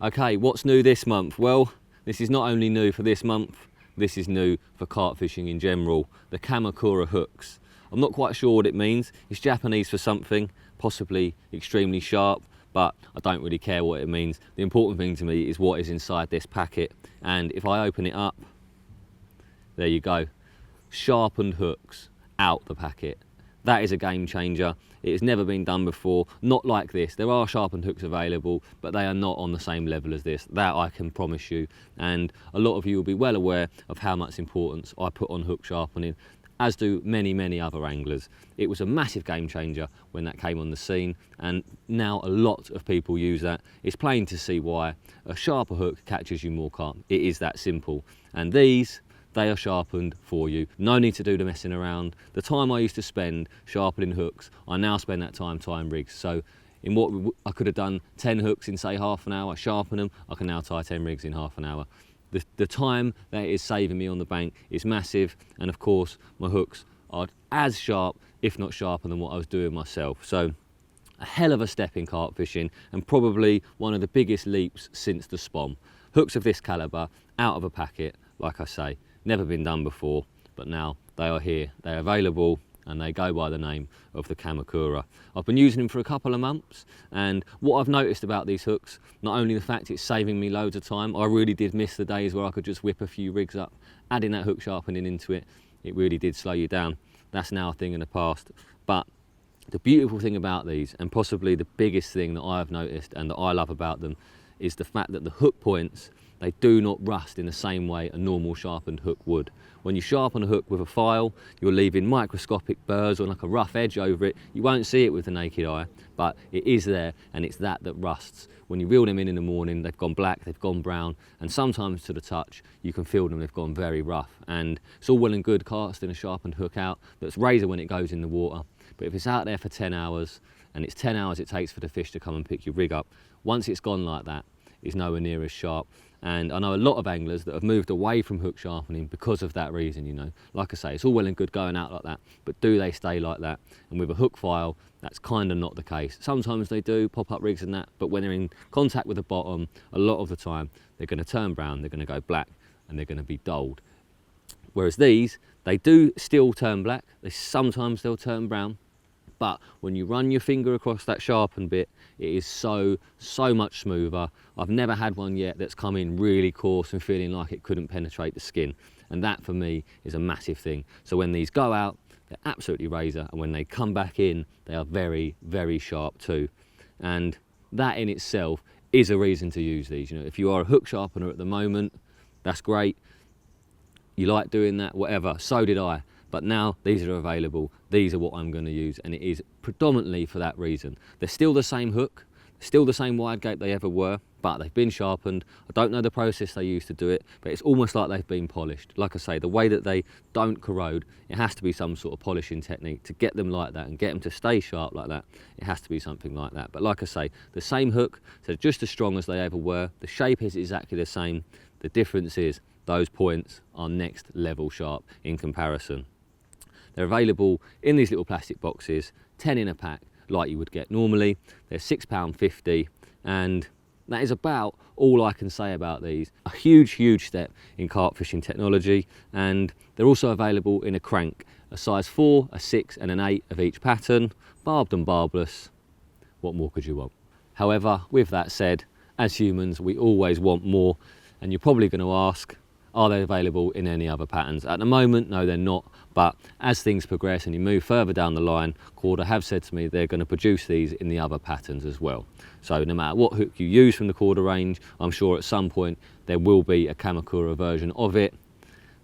Okay, what's new this month? Well, this is not only new for this month, this is new for carp fishing in general. The Kamakura hooks. I'm not quite sure what it means. It's Japanese for something, possibly extremely sharp, but I don't really care what it means. The important thing to me is what is inside this packet. And if I open it up, there you go. Sharpened hooks out the packet. That is a game changer. It has never been done before, not like this. There are sharpened hooks available, but they are not on the same level as this. That I can promise you. And a lot of you will be well aware of how much importance I put on hook sharpening, as do many, many other anglers. It was a massive game changer when that came on the scene, and now a lot of people use that. It's plain to see why. A sharper hook catches you more carp. It is that simple. And these, they are sharpened for you. No need to do the messing around. The time I used to spend sharpening hooks, I now spend that time tying rigs. So in what I could have done 10 hooks in say half an hour, sharpen them, I can now tie 10 rigs in half an hour. The time that it is saving me on the bank is massive, and of course my hooks are as sharp, if not sharper, than what I was doing myself. So a hell of a step in carp fishing, and probably one of the biggest leaps since the Spom. Hooks of this calibre out of a packet, like I say, never been done before, but now they are here, they're available, and they go by the name of the Kamakura. I've been using them for a couple of months, and what I've noticed about these hooks, not only the fact it's saving me loads of time, I really did miss the days where I could just whip a few rigs up, adding that hook sharpening into it, it really did slow you down. That's now a thing in the past. But the beautiful thing about these, and possibly the biggest thing that I've noticed and that I love about them, is the fact that the hook points, they do not rust in the same way a normal sharpened hook would. When you sharpen a hook with a file, you're leaving microscopic burrs or like a rough edge over it. You won't see it with the naked eye, but it is there, and it's that rusts. When you reel them in the morning, they've gone black, they've gone brown, and sometimes to the touch, you can feel them, they've gone very rough. And it's all well and good casting a sharpened hook out that's razor when it goes in the water. But if it's out there for 10 hours, and it's 10 hours it takes for the fish to come and pick your rig up, once it's gone like that, it's nowhere near as sharp. And I know a lot of anglers that have moved away from hook sharpening because of that reason, you know. Like I say, it's all well and good going out like that, but do they stay like that? And with a hook file, that's kind of not the case. Sometimes they do pop up rigs and that, but when they're in contact with the bottom, a lot of the time, they're going to turn brown, they're going to go black, and they're going to be dulled. Whereas these, they do still turn black, sometimes they'll turn brown, but when you run your finger across that sharpened bit, it is so much smoother. I've never had one yet that's come in really coarse and feeling like it couldn't penetrate the skin. And that for me is a massive thing. So when these go out, they're absolutely razor, and when they come back in, they are very, very sharp too. And that in itself is a reason to use these. You know, if you are a hook sharpener at the moment, that's great. You like doing that, whatever, so did I. But now these are available, these are what I'm going to use, and it is predominantly for that reason. They're still the same hook, still the same wide gape they ever were, but they've been sharpened. I don't know the process they used to do it, but it's almost like they've been polished. Like I say, the way that they don't corrode, it has to be some sort of polishing technique to get them like that and get them to stay sharp like that. It has to be something like that. But like I say, the same hook, so just as strong as they ever were. The shape is exactly the same. The difference is those points are next level sharp in comparison. They're available in these little plastic boxes, 10 in a pack, like you would get normally. They're £6.50, and that is about all I can say about these. A huge step in carp fishing technology, and they're also available in a crank, a size 4, a 6 and an 8 of each pattern, barbed and barbless. What more could you want? However, with that said, as humans, we always want more, and you're probably going to ask, are they available in any other patterns? At the moment, no, they're not. But as things progress and you move further down the line, Korda have said to me they're going to produce these in the other patterns as well. So no matter what hook you use from the Korda range, I'm sure at some point there will be a Kamakura version of it,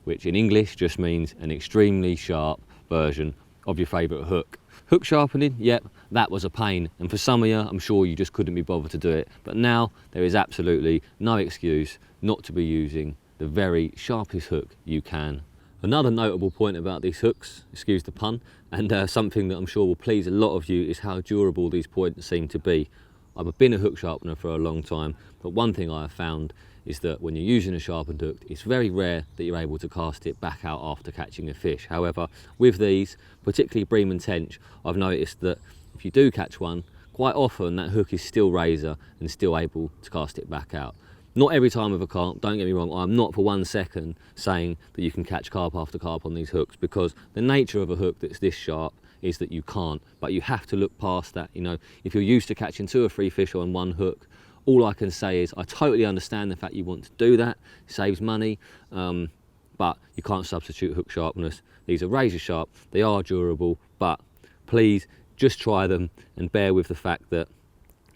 which in English just means an extremely sharp version of your favourite hook. Hook sharpening, yep, that was a pain. And for some of you, I'm sure you just couldn't be bothered to do it. But now there is absolutely no excuse not to be using the very sharpest hook you can. Another notable point about these hooks, excuse the pun, and something that I'm sure will please a lot of you, is how durable these points seem to be. I've been a hook sharpener for a long time, but one thing I have found is that when you're using a sharpened hook, it's very rare that you're able to cast it back out after catching a fish. However, with these, particularly bream and tench, I've noticed that if you do catch one, quite often that hook is still razor and still able to cast it back out. Not every time with a carp, don't get me wrong, I'm not for 1 second saying that you can catch carp after carp on these hooks, because the nature of a hook that's this sharp is that you can't, but you have to look past that. You know, if you're used to catching 2 or 3 fish on one hook, all I can say is I totally understand the fact you want to do that, it saves money, but you can't substitute hook sharpness. These are razor sharp, they are durable, but please just try them and bear with the fact that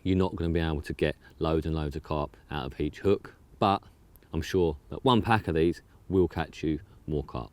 you're not going to be able to get loads and loads of carp out of each hook, but I'm sure that 1 pack of these will catch you more carp.